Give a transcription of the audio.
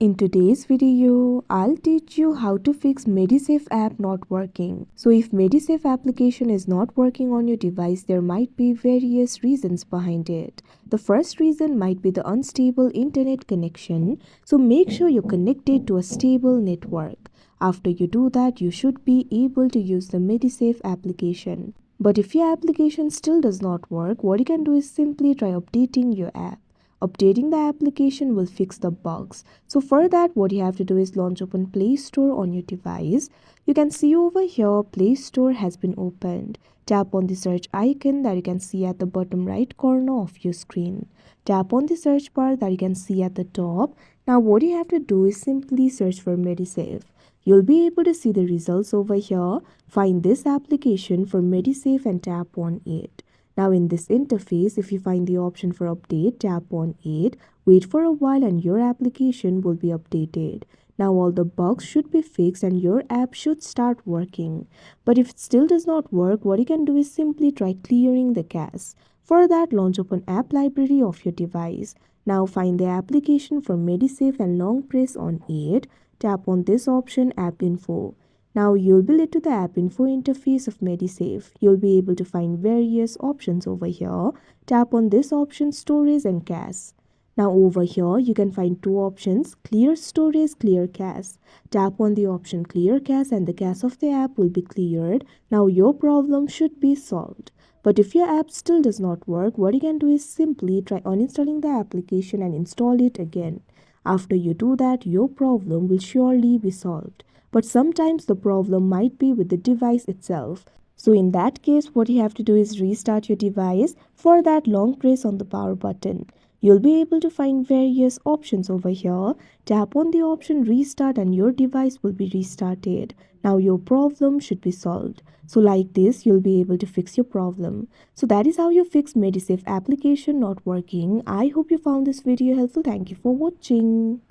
In today's video, I'll teach you how to fix Medisafe app not working. So if Medisafe application is not working on your device, there might be various reasons behind it. The first reason might be the unstable internet connection. So make sure you're connected to a stable network. After you do that, you should be able to use the Medisafe application. But if your application still does not work, what you can do is simply try updating your app. Updating the application will fix the bugs. So for that, what you have to do is launch open Play Store on your device. You can see over here Play Store has been opened. Tap on the search icon that you can see at the bottom right corner of your screen. Tap on the search bar that you can see at the top. Now what you have to do is simply search for Medisafe. You'll be able to see the results over here. Find this application for Medisafe and tap on it. Now in this interface, if you find the option for update, tap on it, wait for a while and your application will be updated. Now all the bugs should be fixed and your app should start working. But if it still does not work, what you can do is simply try clearing the cache. For that, launch open app library of your device. Now find the application for Medisafe and long press on it. Tap on this option, App Info. Now you'll be led to the app info interface of Medisafe. You'll be able to find various options over here. Tap on this option, storage and cache. Now over here you can find two options, clear storage, clear cache. Tap on the option clear cache and the cache of the app will be cleared. Now your problem should be solved. But if your app still does not work, what you can do is simply try uninstalling the application and install it again. After you do that, your problem will surely be solved. But sometimes the problem might be with the device itself. So in that case, what you have to do is restart your device. For that, long press on the power button. You'll be able to find various options over here. Tap on the option restart and your device will be restarted. Now your problem should be solved. So like this, you'll be able to fix your problem. So that is how you fix Medisafe application not working. I hope you found this video helpful. Thank you for watching.